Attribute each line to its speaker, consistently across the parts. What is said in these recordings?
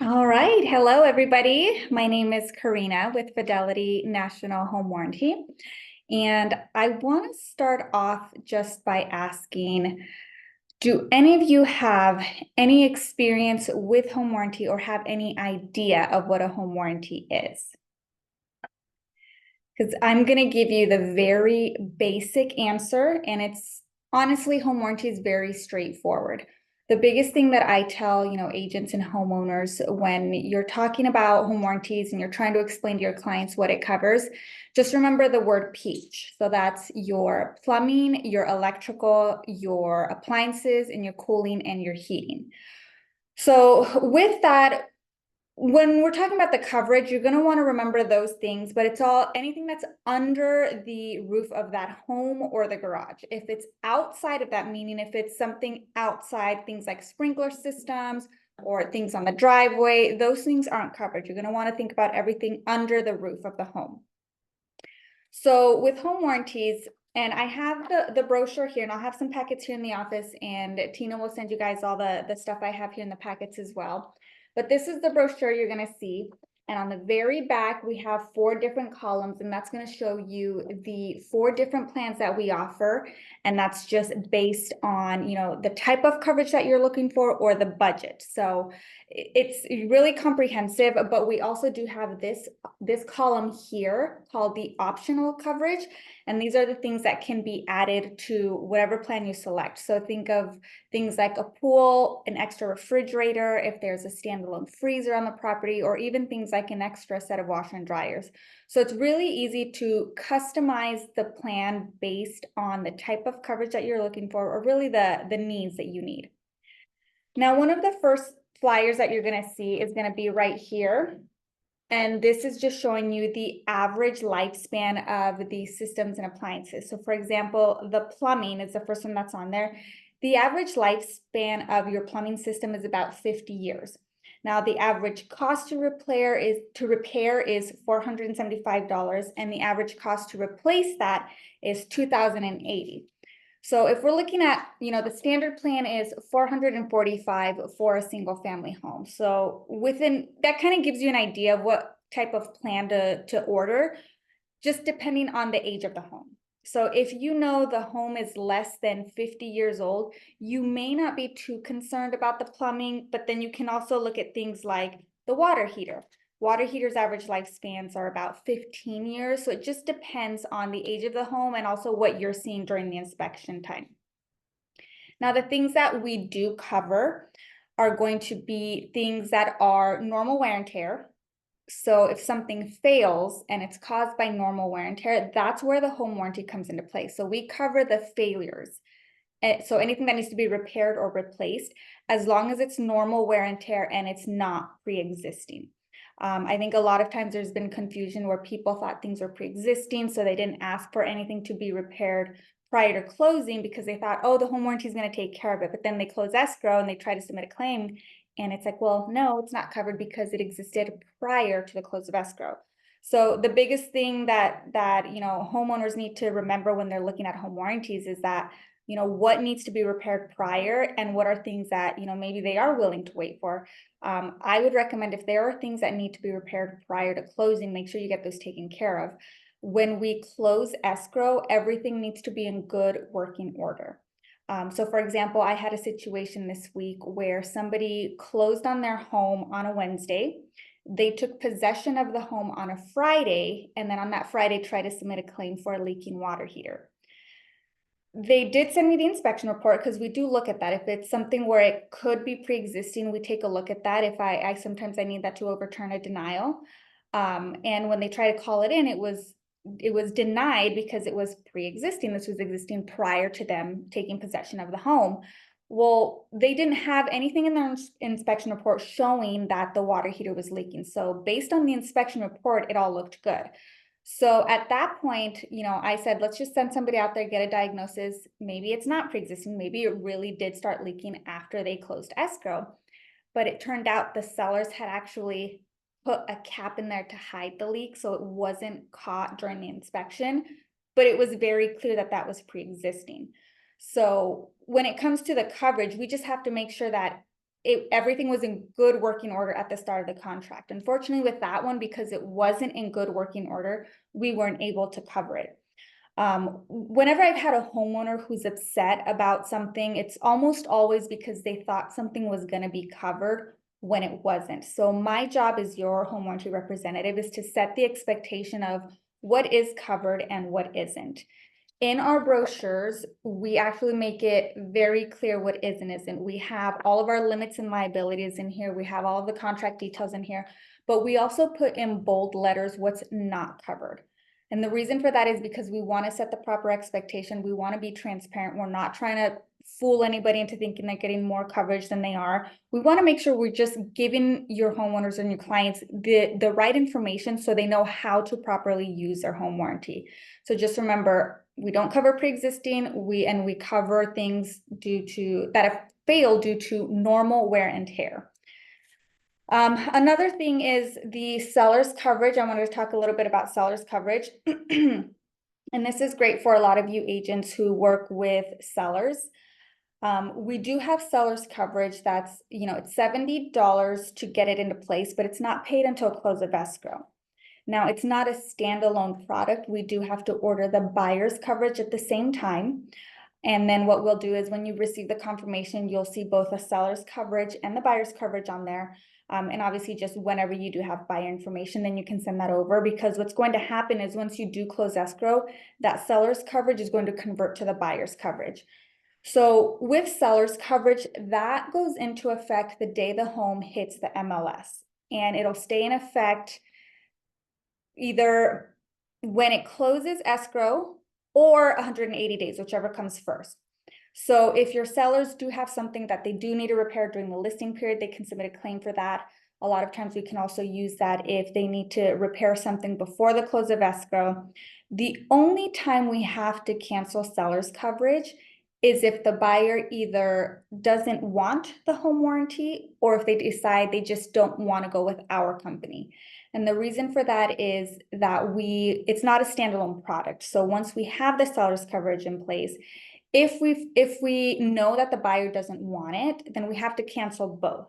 Speaker 1: All right. Hello, everybody. My name is Karina with Fidelity National Home Warranty. And I want to start off just by asking, do any of you have any experience with home warranty or have any idea of what a home warranty is? Because I'm going to give you the very basic answer, and it's honestly, home warranty is very straightforward. The biggest thing that I tell, agents and homeowners when you're talking about home warranties and you're trying to explain to your clients what it covers, just remember the word peach. So that's your plumbing, your electrical, your appliances, and your cooling and your heating. So with that, when we're talking about the coverage, you're going to want to remember those things, but it's all anything that's under the roof of that home or the garage. If it's outside of that, meaning if it's something outside, things like sprinkler systems or things on the driveway, those things aren't covered. You're going to want to think about everything under the roof of the home. So with home warranties, and I have the brochure here, and I'll have some packets here in the office, and Tina will send you guys all the stuff I have here in the packets as well. But this is the brochure you're going to see. And on the very back, we have 4 different columns, and that's going to show you the 4 different plans that we offer. And that's just based on, the type of coverage that you're looking for or the budget. So it's really comprehensive, but we also do have this column here called the optional coverage. And these are the things that can be added to whatever plan you select. So think of things like a pool, an extra refrigerator, if there's a standalone freezer on the property, or even things like an extra set of washer and dryers. So it's really easy to customize the plan based on the type of coverage that you're looking for, or really the needs that you need. Now, one of the first flyers that you're going to see is going to be right here. And this is just showing you the average lifespan of the systems and appliances. So for example, the plumbing is the first one that's on there. The average lifespan of your plumbing system is about 50 years. Now, the average cost to repair is $475, and the average cost to replace that is $2,080. So if we're looking at, the standard plan is $445 for a single family home. So within that kind of gives you an idea of what type of plan to order, just depending on the age of the home. So if you know the home is less than 50 years old, you may not be too concerned about the plumbing, but then you can also look at things like the water heater. Water heaters' average lifespans are about 15 years. So it just depends on the age of the home and also what you're seeing during the inspection time. Now, the things that we do cover are going to be things that are normal wear and tear. So if something fails and it's caused by normal wear and tear, that's where the home warranty comes into play. So we cover the failures. So anything that needs to be repaired or replaced, as long as it's normal wear and tear and it's not pre-existing. I think a lot of times there's been confusion where people thought things were pre-existing, so they didn't ask for anything to be repaired prior to closing because they thought, oh, the home warranty is going to take care of it. But then they close escrow and they try to submit a claim, and it's like, well, no, it's not covered because it existed prior to the close of escrow. So the biggest thing that homeowners need to remember when they're looking at home warranties is that what needs to be repaired prior and what are things that maybe they are willing to wait for. I would recommend if there are things that need to be repaired prior to closing, make sure you get those taken care of. When we close escrow, everything needs to be in good working order. So for example, I had a situation this week where somebody closed on their home on a Wednesday. They took possession of the home on a Friday, and then on that Friday tried to submit a claim for a leaking water heater. They did send me the inspection report because we do look at that. If it's something where it could be pre-existing, we take a look at that. If I sometimes I need that to overturn a denial. And when they try to call it in, it was denied because it was pre-existing. This was existing prior to them taking possession of the home. Well, they didn't have anything in their inspection report showing that the water heater was leaking. So based on the inspection report, it all looked good. So at that point, I said, let's just send somebody out there, get a diagnosis. Maybe it's not pre-existing. Maybe it really did start leaking after they closed escrow. But it turned out the sellers had actually put a cap in there to hide the leak, so it wasn't caught during the inspection, but it was very clear that that was pre-existing. So when it comes to the coverage, we just have to make sure that everything was in good working order at the start of the contract. Unfortunately, with that one, because it wasn't in good working order, we weren't able to cover it. Whenever I've had a homeowner who's upset about something, it's almost always because they thought something was going to be covered when it wasn't. So my job as your home warranty representative is to set the expectation of what is covered and what isn't. In our brochures, we actually make it very clear what is and isn't. We have all of our limits and liabilities in here. We have all of the contract details in here, but we also put in bold letters what's not covered. And the reason for that is because we want to set the proper expectation. We want to be transparent. We're not trying to fool anybody into thinking they're getting more coverage than they are. We want to make sure we're just giving your homeowners and your clients the right information so they know how to properly use their home warranty. So just remember, we don't cover pre-existing, we cover things that have failed due to normal wear and tear. Another thing is the seller's coverage. I wanted to talk a little bit about seller's coverage. And this is great for a lot of you agents who work with sellers. We do have seller's coverage that's, it's $70 to get it into place, but it's not paid until close of escrow. Now, it's not a standalone product. We do have to order the buyer's coverage at the same time. And then what we'll do is when you receive the confirmation, you'll see both the seller's coverage and the buyer's coverage on there. And obviously just whenever you do have buyer information, then you can send that over, because what's going to happen is once you do close escrow, that seller's coverage is going to convert to the buyer's coverage. So with seller's coverage, that goes into effect the day the home hits the MLS, and it'll stay in effect either when it closes escrow or 180 days, whichever comes first. So if your sellers do have something that they do need to repair during the listing period, they can submit a claim for that. A lot of times we can also use that if they need to repair something before the close of escrow. The only time we have to cancel seller's coverage is if the buyer either doesn't want the home warranty or if they decide they just don't want to go with our company. And the reason for that is that it's not a standalone product. So once we have the seller's coverage in place, if we know that the buyer doesn't want it, then we have to cancel both.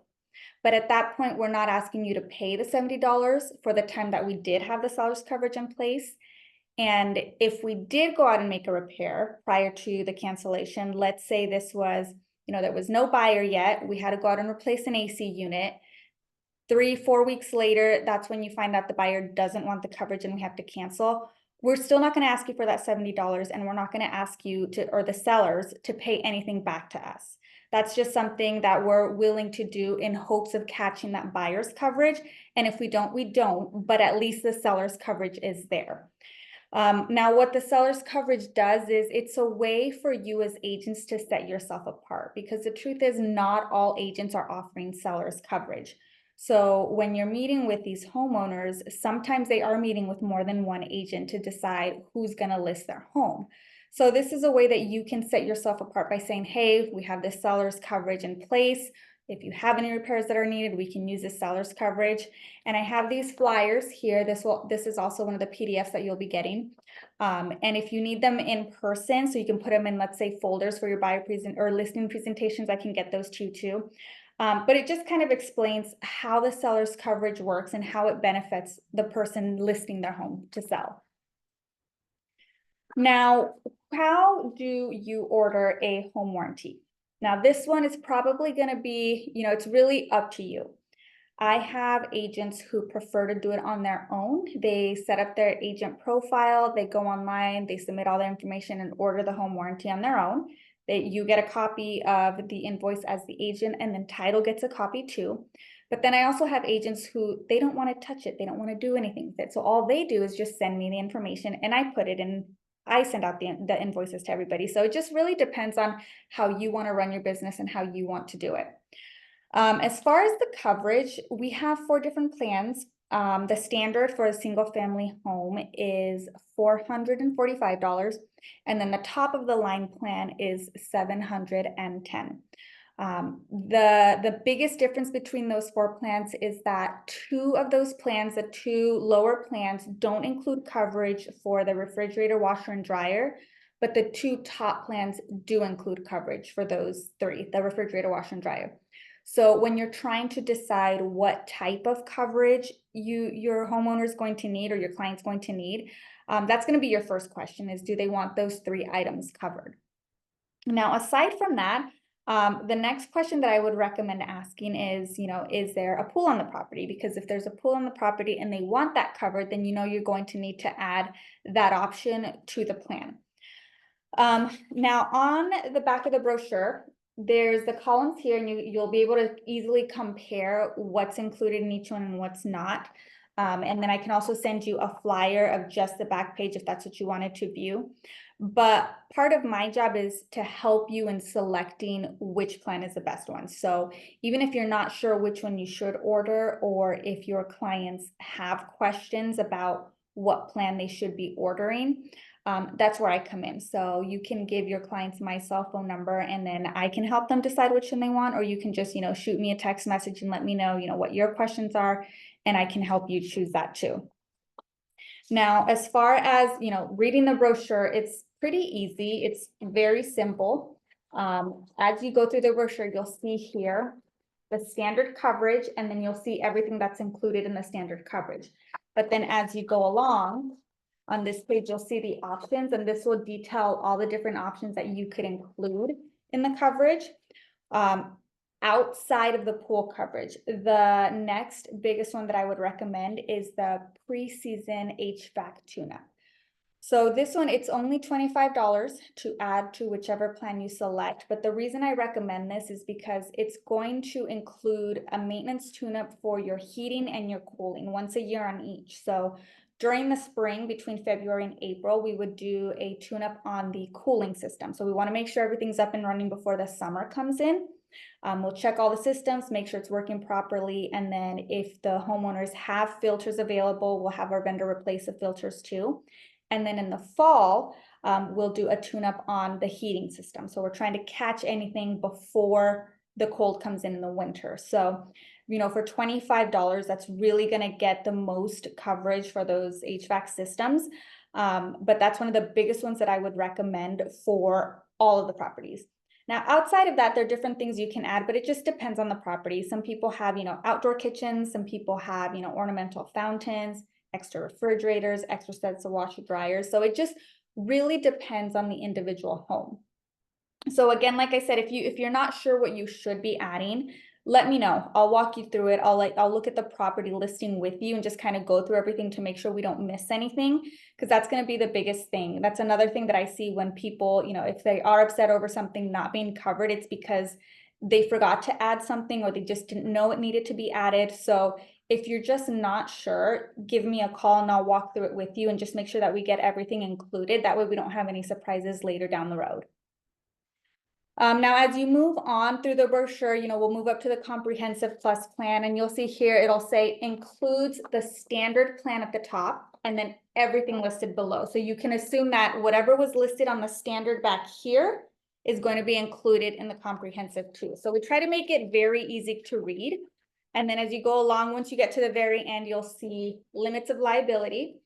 Speaker 1: But at that point, we're not asking you to pay the $70 for the time that we did have the seller's coverage in place. And if we did go out and make a repair prior to the cancellation, let's say this was, there was no buyer yet, we had to go out and replace an AC unit. 3-4 weeks later, that's when you find out the buyer doesn't want the coverage and we have to cancel. We're still not going to ask you for that $70, and we're not going to ask you or the sellers to pay anything back to us. That's just something that we're willing to do in hopes of catching that buyer's coverage. And if we don't, we don't, but at least the seller's coverage is there. Now, what the seller's coverage does is it's a way for you as agents to set yourself apart, because the truth is not all agents are offering seller's coverage. So when you're meeting with these homeowners, sometimes they are meeting with more than one agent to decide who's going to list their home. So this is a way that you can set yourself apart by saying, hey, we have this seller's coverage in place. If you have any repairs that are needed, we can use the seller's coverage. And I have these flyers here. This is also one of the PDFs that you'll be getting. And if you need them in person, so you can put them in, let's say, folders for your buyer or listing presentations, I can get those to you too. But it just kind of explains how the seller's coverage works and how it benefits the person listing their home to sell. Now, how do you order a home warranty? Now, this one is probably going to be, it's really up to you. I have agents who prefer to do it on their own. They set up their agent profile, they go online, they submit all their information and order the home warranty on their own. You get a copy of the invoice as the agent, and then title gets a copy too. But then I also have agents who they don't want to touch it. They don't want to do anything with it. So all they do is just send me the information and I put it in. I send out the invoices to everybody. So it just really depends on how you want to run your business and how you want to do it. As far as the coverage, we have 4 different plans. The standard for a single family home is $445. And then the top of the line plan is $710. The biggest difference between those 4 plans is that 2 of those plans, the 2 lower plans, don't include coverage for the refrigerator, washer, and dryer, but the 2 top plans do include coverage for those 3, the refrigerator, washer, and dryer. So when you're trying to decide what type of coverage your homeowner is going to need or your client's going to need, that's going to be your first question is, do they want those 3 items covered? Now, aside from that, the next question that I would recommend asking is, is there a pool on the property? Because if there's a pool on the property and they want that covered, then you're going to need to add that option to the plan. Now on the back of the brochure, there's the columns here, and you'll be able to easily compare what's included in each one and what's not. And then I can also send you a flyer of just the back page if that's what you wanted to view. But part of my job is to help you in selecting which plan is the best one. So even if you're not sure which one you should order, or if your clients have questions about what plan they should be ordering, that's where I come in. So you can give your clients my cell phone number, and then I can help them decide which one they want, or you can just, shoot me a text message and let me know, what your questions are, and I can help you choose that too. Now, as far as, reading the brochure, it's pretty easy. It's very simple. As you go through the brochure, you'll see here the standard coverage, and then you'll see everything that's included in the standard coverage. But then as you go along, on this page, you'll see the options, and this will detail all the different options that you could include in the coverage. Outside of the pool coverage, the next biggest one that I would recommend is the pre-season HVAC tune-up. So this one, it's only $25 to add to whichever plan you select. But the reason I recommend this is because it's going to include a maintenance tune-up for your heating and your cooling once a year on each. So during the spring, between February and April, we would do a tune-up on the cooling system. So we want to make sure everything's up and running before the summer comes in. We'll check all the systems, make sure it's working properly. And then if the homeowners have filters available, we'll have our vendor replace the filters too. And then in the fall, we'll do a tune-up on the heating system. So we're trying to catch anything before the cold comes in the winter. So, for $25, that's really going to get the most coverage for those HVAC systems. But that's one of the biggest ones that I would recommend for all of the properties. Now, outside of that, there are different things you can add, but it just depends on the property. Some people have, outdoor kitchens. Some people have, ornamental fountains, extra refrigerators, extra sets of washer dryers. So it just really depends on the individual home. So again, like I said, if you're not sure what you should be adding, let me know. I'll walk you through it. I'll look at the property listing with you and just kind of go through everything to make sure we don't miss anything, because that's going to be the biggest thing. That's another thing that I see when people, if they are upset over something not being covered, it's because they forgot to add something or they just didn't know it needed to be added. So if you're just not sure, give me a call and I'll walk through it with you and just make sure that we get everything included. That way we don't have any surprises later down the road. Now, as you move on through the brochure, we'll move up to the Comprehensive Plus plan, and you'll see here, it'll say includes the standard plan at the top and then everything listed below. So you can assume that whatever was listed on the standard back here is going to be included in the comprehensive too. So we try to make it very easy to read. And then as you go along, once you get to the very end, you'll see limits of liability.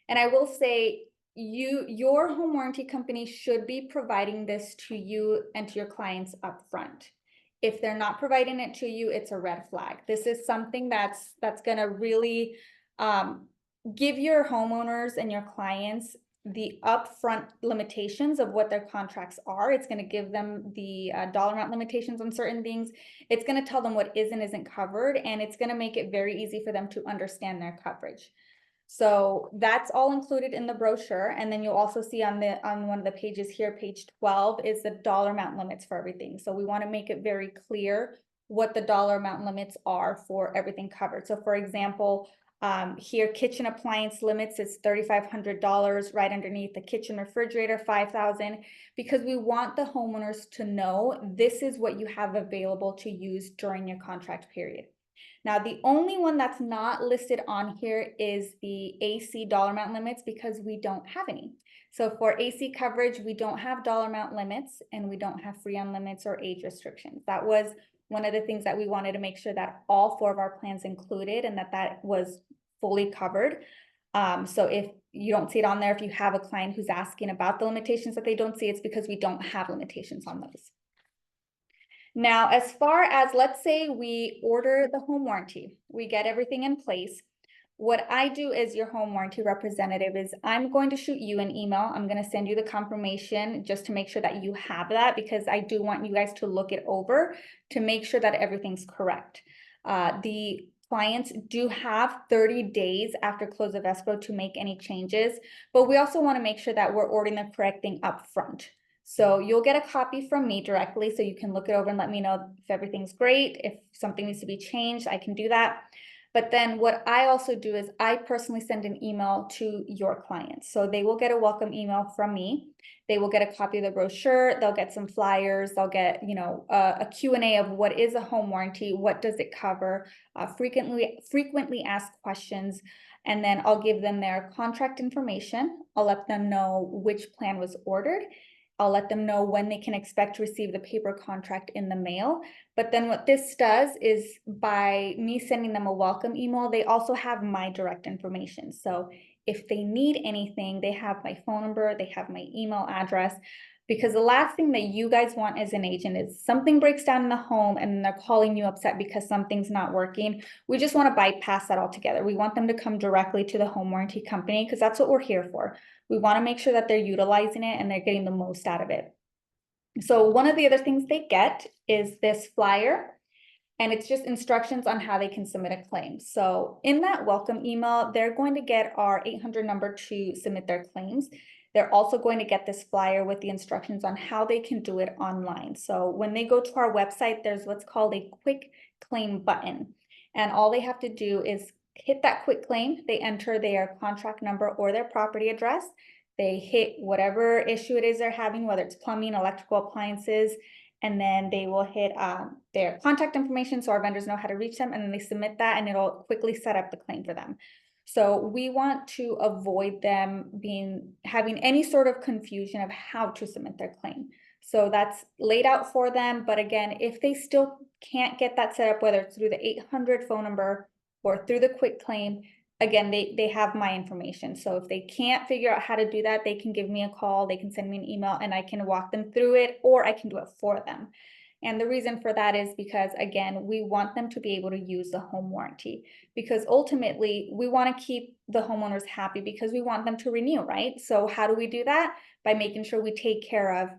Speaker 1: And I will say, your home warranty company should be providing this to you and to your clients up front. If they're not providing it to you, it's a red flag. This is something that's going to really give your homeowners and your clients the upfront limitations of what their contracts are. It's going to give them the dollar amount limitations on certain things. It's going to tell them what is and isn't covered, and it's going to make it very easy for them to understand their coverage. So that's all included in the brochure. And then you'll also see on one of the pages here, page 12, is the dollar amount limits for everything. So we want to make it very clear what the dollar amount limits are for everything covered. So for example, here, kitchen appliance limits is $3,500. Right underneath the kitchen refrigerator, $5,000, because we want the homeowners to know this is what you have available to use during your contract period. Now, the only one that's not listed on here is the AC dollar amount limits, because we don't have any. So for AC coverage, we don't have dollar amount limits, and we don't have free on limits or age restrictions. That was one of the things that we wanted to make sure that all 4 of our plans included, and that was fully covered. So if you don't see it on there, if you have a client who's asking about the limitations that they don't see, it's because we don't have limitations on those. Now, as far as, let's say we order the home warranty, we get everything in place. What I do as your home warranty representative is I'm going to shoot you an email. I'm going to send you the confirmation just to make sure that you have that, because I do want you guys to look it over to make sure that everything's correct. The clients do have 30 days after close of escrow to make any changes, but we also want to make sure that we're ordering the correct thing up front. So you'll get a copy from me directly so you can look it over and let me know if everything's great. If something needs to be changed, I can do that. But then what I also do is I personally send an email to your clients. So they will get a welcome email from me. They will get a copy of the brochure. They'll get some flyers. They'll get, a Q&A of what is a home warranty, what does it cover, frequently asked questions. And then I'll give them their contract information. I'll let them know which plan was ordered. I'll let them know when they can expect to receive the paper contract in the mail. But then what this does is, by me sending them a welcome email, they also have my direct information. So if they need anything, they have my phone number, they have my email address. Because the last thing that you guys want as an agent is something breaks down in the home and they're calling you upset because something's not working. We just want to bypass that altogether. We want them to come directly to the home warranty company, because that's what we're here for. We want to make sure that they're utilizing it and they're getting the most out of it. So one of the other things they get is this flyer, and it's just instructions on how they can submit a claim. So in that welcome email, they're going to get our 800 number to submit their claims. They're also going to get this flyer with the instructions on how they can do it online. So when they go to our website, there's what's called a quick claim button. And all they have to do is hit that quick claim. They enter their contract number or their property address. They hit whatever issue it is they're having, whether it's plumbing, electrical appliances, and then they will hit their contact information so our vendors know how to reach them, and then they submit that and it'll quickly set up the claim for them. So we want to avoid them having any sort of confusion of how to submit their claim. So that's laid out for them. But again, if they still can't get that set up, whether it's through the 800 phone number or through the quick claim, again, they have my information. So if they can't figure out how to do that, they can give me a call, they can send me an email, and I can walk them through it, or I can do it for them. And the reason for that is because, again, we want them to be able to use the home warranty, because ultimately we want to keep the homeowners happy, because we want them to renew, right? So how do we do that? By making sure we take care of,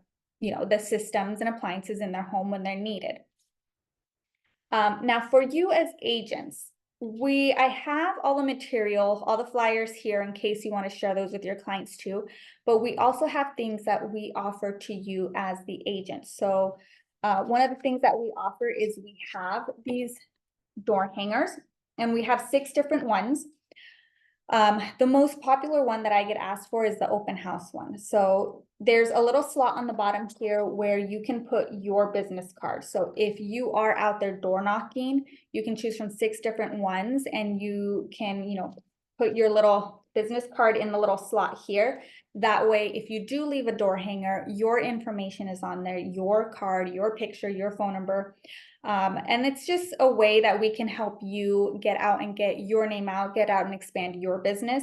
Speaker 1: the systems and appliances in their home when they're needed. Now for you as agents, I have all the material, all the flyers here in case you want to share those with your clients too, but we also have things that we offer to you as the agent. So one of the things that we offer is we have these door hangers, and we have 6 different ones. The most popular one that I get asked for is the open house one. So there's a little slot on the bottom here where you can put your business card. So if you are out there door knocking, you can choose from 6 different ones, and you can, put your little business card in the little slot here. That way, if you do leave a door hanger, your information is on there, your card, your picture, your phone number. And it's just a way that we can help you get out and get your name out, get out and expand your business.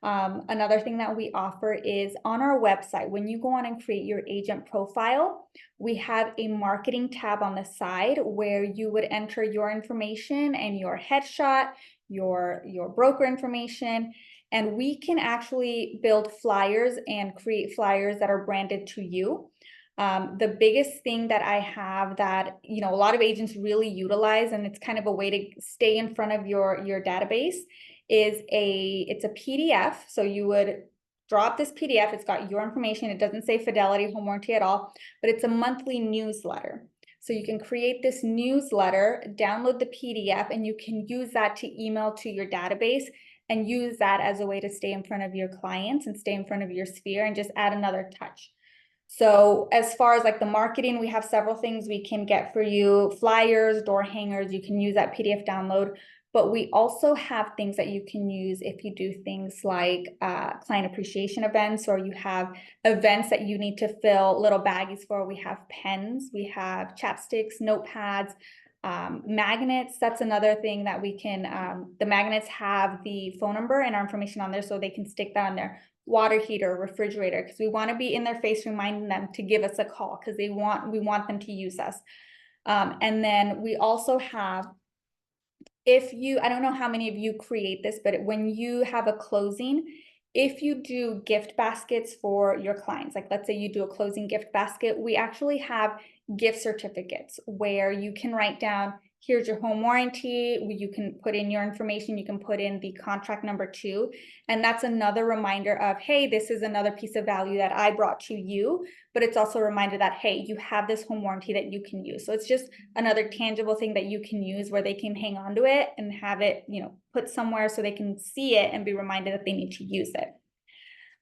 Speaker 1: Another thing that we offer is on our website, when you go on and create your agent profile, we have a marketing tab on the side where you would enter your information and your headshot, your broker information, and we can actually build flyers and create flyers that are branded to you. The biggest thing that I have that, a lot of agents really utilize, and it's kind of a way to stay in front of your database, is it's a PDF. So you would drop this PDF. It's got your information. It doesn't say Fidelity Home Warranty at all, but it's a monthly newsletter. So you can create this newsletter, download the PDF, and you can use that to email to your database and use that as a way to stay in front of your clients and stay in front of your sphere and just add another touch. So as far as like the marketing, we have several things we can get for you: flyers, door hangers. You can use that PDF download, but we also have things that you can use if you do things like client appreciation events, or you have events that you need to fill little baggies for. We have pens, we have chapsticks, notepads, magnets. That's another thing that we can, the magnets have the phone number and our information on there, so they can stick that on there. Water heater, refrigerator, because we want to be in their face reminding them to give us a call, because we want them to use us. And then we also have, I don't know how many of you create this, but when you have a closing, if you do gift baskets for your clients, like let's say you do a closing gift basket, we actually have gift certificates where you can write down, here's your home warranty, you can put in your information, you can put in the contract number too. And that's another reminder of, hey, this is another piece of value that I brought to you, but it's also a reminder that, hey, you have this home warranty that you can use. So it's just another tangible thing that you can use where they can hang on to it and have it, put somewhere so they can see it and be reminded that they need to use it.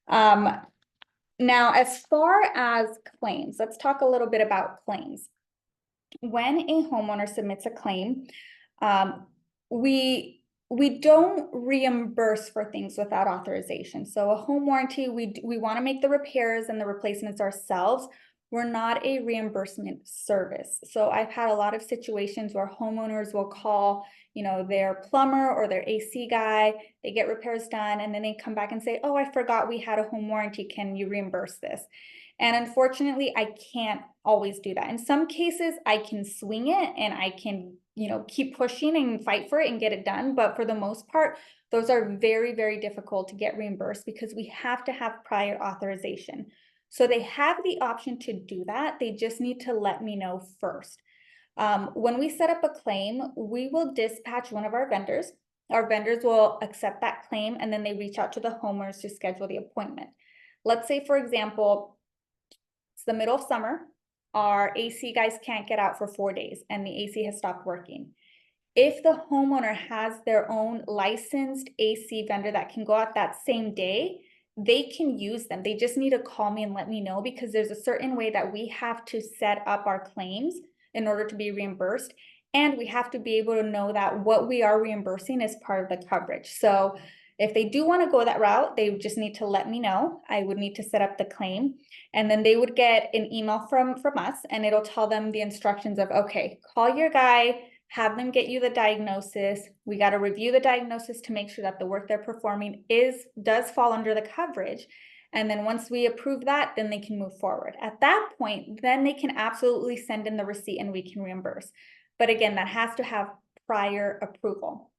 Speaker 1: Now, as far as claims, let's talk a little bit about claims. When a homeowner submits a claim, we don't reimburse for things without authorization. So a home warranty, we want to make the repairs and the replacements ourselves. We're not a reimbursement service. So I've had a lot of situations where homeowners will call, their plumber or their AC guy, they get repairs done, and then they come back and say, oh, I forgot we had a home warranty. Can you reimburse this? And unfortunately, I can't always do that. In some cases, I can swing it and I can, keep pushing and fight for it and get it done. But for the most part, those are very, very difficult to get reimbursed because we have to have prior authorization. So they have the option to do that. They just need to let me know first. When we set up a claim, we will dispatch one of our vendors. Our vendors will accept that claim and then they reach out to the homeowners to schedule the appointment. Let's say, for example, it's the middle of summer, our AC guys can't get out for 4 days and the AC has stopped working. If the homeowner has their own licensed AC vendor that can go out that same day, they can use them. They just need to call me and let me know because there's a certain way that we have to set up our claims in order to be reimbursed. And we have to be able to know that what we are reimbursing is part of the coverage. So if they do want to go that route, they just need to let me know. I would need to set up the claim. And then they would get an email from us and it'll tell them the instructions of, okay, call your guy, have them get you the diagnosis. We got to review the diagnosis to make sure that the work they're performing does fall under the coverage. And then once we approve that, then they can move forward. At that point, then they can absolutely send in the receipt and we can reimburse. But again, that has to have prior approval.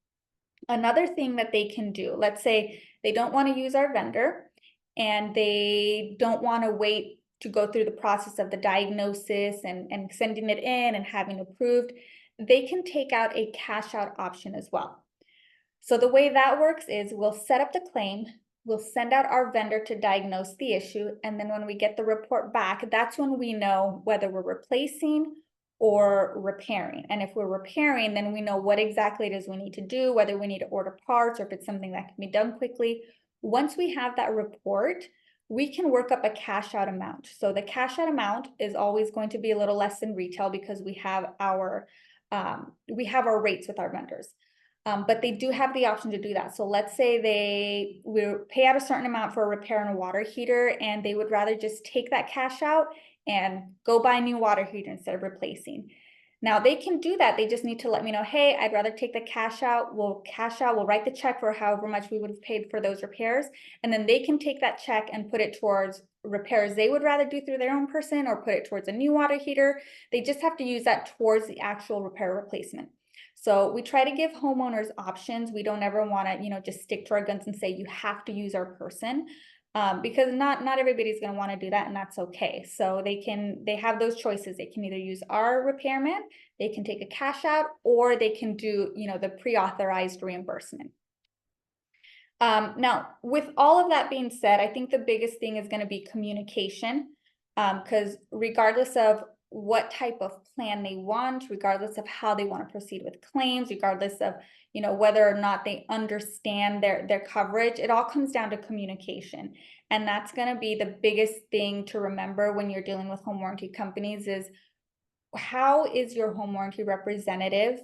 Speaker 1: Another thing that they can do, let's say they don't want to use our vendor and they don't want to wait to go through the process of the diagnosis and sending it in and having approved, they can take out a cash out option as well. So the way that works is we'll set up the claim, we'll send out our vendor to diagnose the issue, and then when we get the report back, that's when we know whether we're replacing or repairing. And if we're repairing, then we know what exactly it is we need to do, whether we need to order parts or if it's something that can be done quickly. Once we have that report, we can work up a cash out amount. So the cash out amount is always going to be a little less than retail because we have our rates with our vendors. But they do have the option to do that. So let's say we pay out a certain amount for a repair on a water heater and they would rather just take that cash out and go buy a new water heater instead of replacing. Now they can do that. They just need to let me know, hey, I'd rather take the cash out. We'll write the check for however much we would have paid for those repairs. And then they can take that check and put it towards repairs they would rather do through their own person or put it towards a new water heater. They just have to use that towards the actual repair replacement. So we try to give homeowners options. We don't ever want to, just stick to our guns and say you have to use our person. Because not everybody's going to want to do that, and that's okay. So they have those choices. They can either use our repairman, they can take a cash out, or they can do, the pre-authorized reimbursement. Now, with all of that being said, I think the biggest thing is going to be communication, because regardless of what type of plan they want, regardless of how they want to proceed with claims, regardless of whether or not they understand their coverage, it all comes down to communication. And that's going to be the biggest thing to remember when you're dealing with home warranty companies is how is your home warranty representative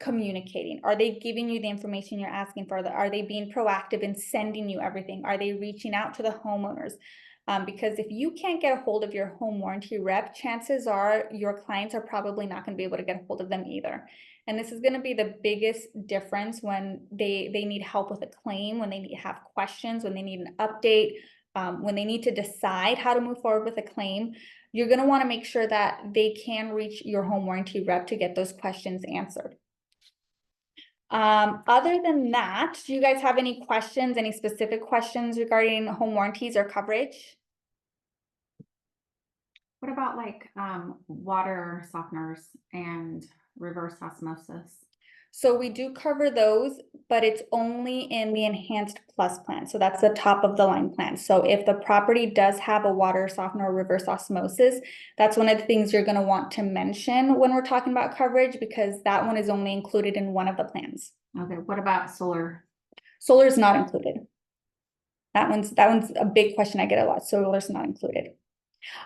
Speaker 1: communicating? Are they giving you the information you're asking for? Are they being proactive in sending you everything? Are they reaching out to the homeowners? Because if you can't get a hold of your home warranty rep, chances are your clients are probably not going to be able to get a hold of them either. And this is going to be the biggest difference when they need help with a claim, when they have questions, when they need an update, when they need to decide how to move forward with a claim. you're gonna wanna make sure that they can reach your home warranty rep to get those questions answered. Other than that, do you guys have any questions, any specific questions regarding home warranties or coverage?
Speaker 2: What about like water softeners and reverse osmosis?
Speaker 1: So we do cover those, but it's only in the Enhanced Plus plan. So that's the top of the line plan. So if the property does have a water softener or reverse osmosis, that's one of the things you're going to want to mention when we're talking about coverage, because that one is only included in one of the plans.
Speaker 2: Okay, what about solar?
Speaker 1: Solar is not included. That one's a big question I get a lot. Solar is not included.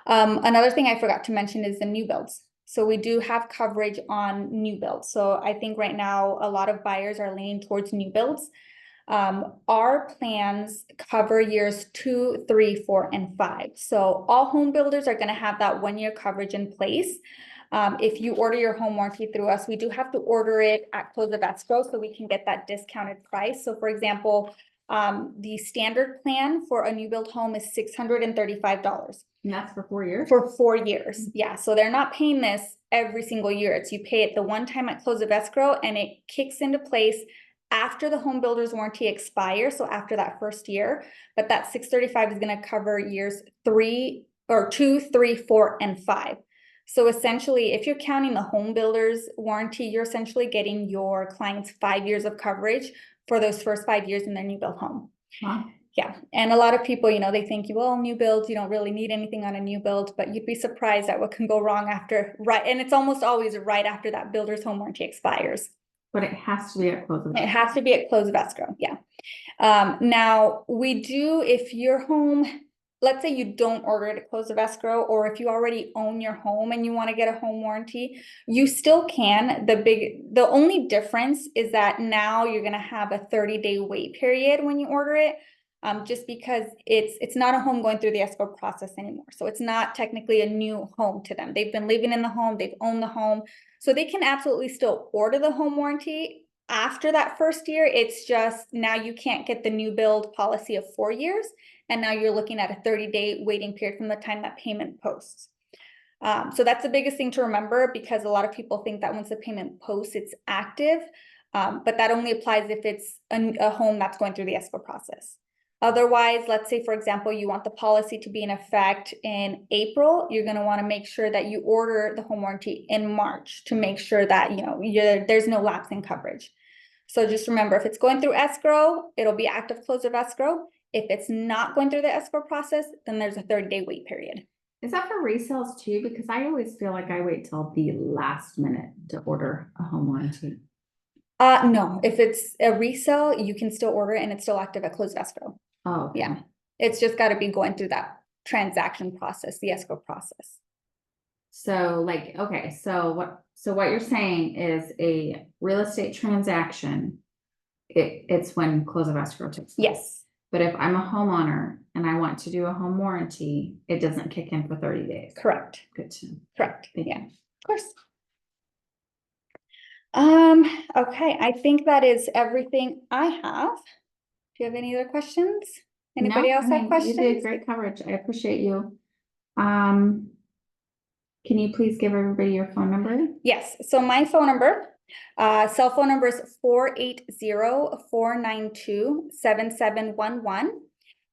Speaker 1: Another thing I forgot to mention is the new builds. So we do have coverage on new builds. So I think right now a lot of buyers are leaning towards new builds. Our plans cover years 2, 3, 4, and 5. So all home builders are going to have that 1-year coverage in place. If you order your home warranty through us, we do have to order it at close of escrow so we can get that discounted price. So for example, the standard plan for a new build home is $635.
Speaker 2: And that's for 4 years?
Speaker 1: For 4 years, yeah. So they're not paying this every single year. It's you pay it the one time at close of escrow, and it kicks into place after the home builder's warranty expires, so after that first year. But that $635 is going to cover years 2, 3, 4, and 5. So essentially, if you're counting the home builder's warranty, you're essentially getting your clients 5 years of coverage for those first 5 years in their new build home.
Speaker 2: Wow.
Speaker 1: Yeah, and a lot of people, they think, well, new builds, you don't really need anything on a new build, but you'd be surprised at what can go wrong after, right? And it's almost always right after that builder's home warranty expires.
Speaker 2: But it has to be at close of escrow.
Speaker 1: It has to be at close of escrow, yeah. Now, we do, if your home, let's say you don't order it at close of escrow, or if you already own your home and you want to get a home warranty, you still can. The only difference is that now you're going to have a 30-day wait period when you order it. Just because it's not a home going through the escrow process anymore. So it's not technically a new home to them. They've been living in the home, they've owned the home. So they can absolutely still order the home warranty after that first year. It's just now you can't get the new build policy of 4 years. And now you're looking at a 30-day waiting period from the time that payment posts. So that's the biggest thing to remember, because a lot of people think that once the payment posts, it's active. But that only applies if it's a home that's going through the escrow process. Otherwise, let's say, for example, you want the policy to be in effect in April, you're going to want to make sure that you order the home warranty in March to make sure that, there's no lapse in coverage. So just remember, if it's going through escrow, it'll be active close of escrow. If it's not going through the escrow process, then there's a 30-day wait period.
Speaker 2: Is that for resales too? Because I always feel like I wait till the last minute to order a home warranty.
Speaker 1: No, if it's a resale, you can still order it and it's still active at close of escrow.
Speaker 2: Oh, okay.
Speaker 1: Yeah. It's just got to be going through that transaction process, the escrow process.
Speaker 2: So okay, so what you're saying is a real estate transaction, it's when close of escrow takes place.
Speaker 1: Yes.
Speaker 2: But if I'm a homeowner and I want to do a home warranty, it doesn't kick in for 30 days.
Speaker 1: Correct.
Speaker 2: Good to know.
Speaker 1: Correct.
Speaker 2: Thank
Speaker 1: Yeah,
Speaker 2: you.
Speaker 1: of course. Okay, I think that is everything I have. Do you have any other questions? Anybody else have questions?
Speaker 2: You did great coverage. I appreciate you. Can you please give everybody your phone number?
Speaker 1: Yes, so my phone number, cell phone number is 480-492-7711.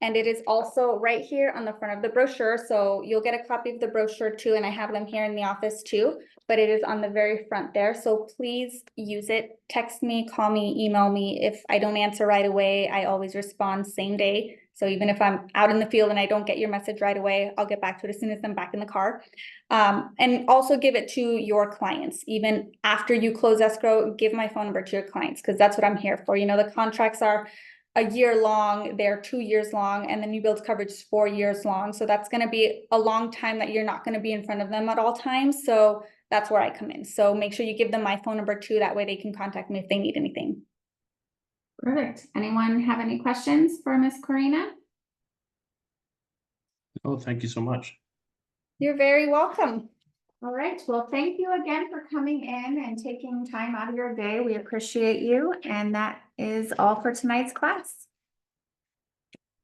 Speaker 1: And it is also right here on the front of the brochure. So you'll get a copy of the brochure too, and I have them here in the office too, but it is on the very front there. So please use it. Text me, call me, email me. If I don't answer right away, I always respond same day. So even if I'm out in the field and I don't get your message right away, I'll get back to it as soon as I'm back in the car. And also give it to your clients. Even after you close escrow, give my phone number to your clients, because that's what I'm here for. The contracts are a year long, they're 2 years long, and the new build coverage is 4 years long. So that's going to be a long time that you're not going to be in front of them at all times. So that's where I come in. So make sure you give them my phone number too. That way they can contact me if they need anything.
Speaker 2: Perfect. Anyone have any questions for Miss Corina?
Speaker 3: Oh, thank you so much.
Speaker 1: You're very welcome.
Speaker 2: All right. Well, thank you again for coming in and taking time out of your day. We appreciate you. And that is all for tonight's class.